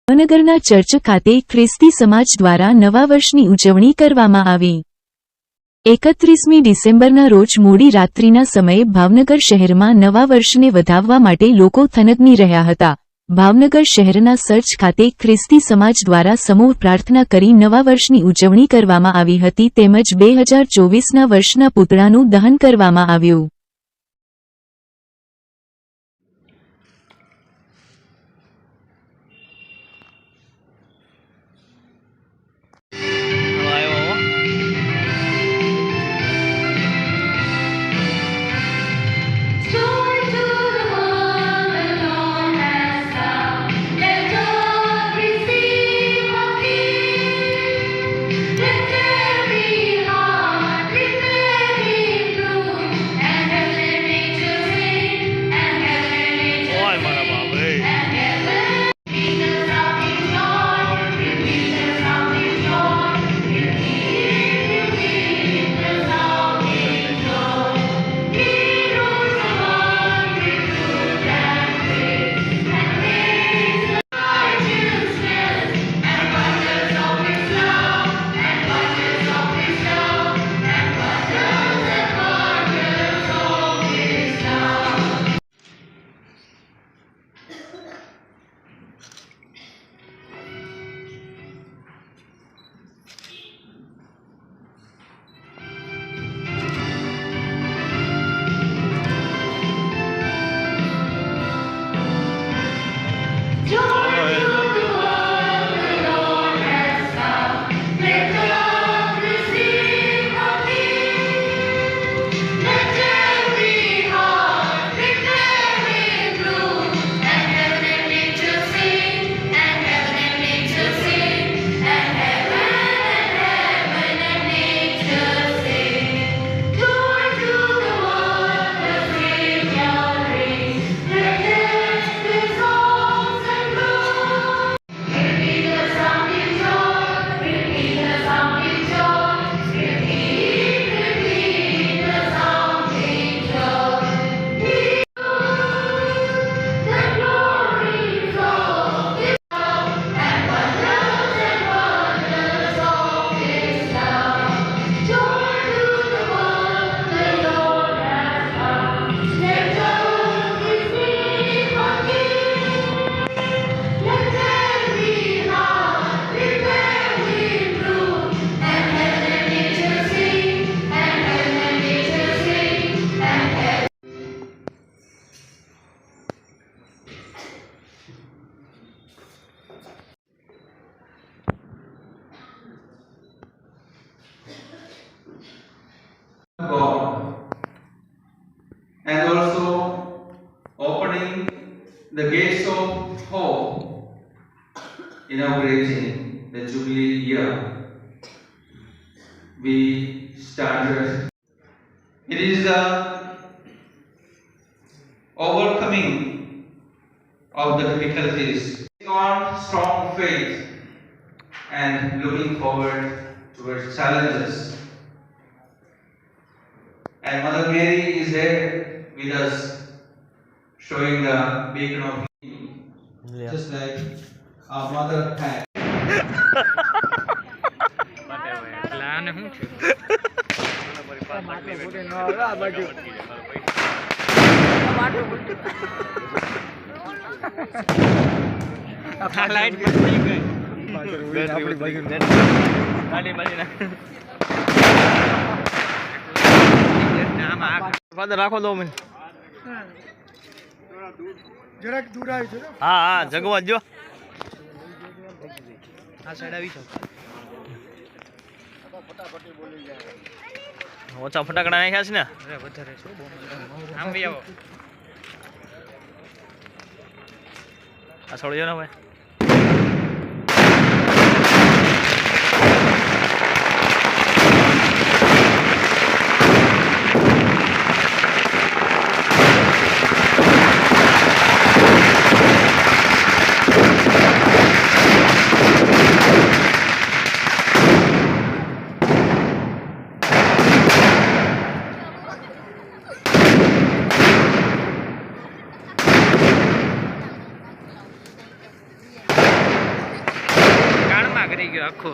ભાવનગરના ચર્ચ ખાતે ખ્રિસ્તી સમાજ દ્વારા નવા વર્ષની ઉજવણી કરવામાં આવી। 31મી ડિસેમ્બરના રોજ મોડી રાત્રિના સમયે ભાવનગર શહેરમાં નવા વર્ષને વધાવવા માટે લોકો થનગની રહ્યા હતા। ભાવનગર શહેરના ચર્ચ ખાતે ખ્રિસ્તી સમાજ દ્વારા સમૂહ પ્રાર્થના કરી નવા વર્ષની ઉજવણી કરવામાં આવી હતી તેમજ 2024ના વર્ષના પૂતળાનું દહન કરવામાં આવ્યું। God, and also opening the gates of hope, inaugurating the Jubilee year. We started. It is the overcoming of the difficulties, on strong faith, and looking forward towards challenges. And Mother Mary is there with us, showing the beacon of healing, just like our mother had. રાખો 2 minute જરાક દૂર આવી છે હા હા જગવા જો આ side આવી છો ફટાફટી બોલી જાય ઓછા ફટાકડા નાખ્યા છે ને અરે વધારે છે આમ બી આવો આ છોડજો ને ભાઈ કરી ગયો આખો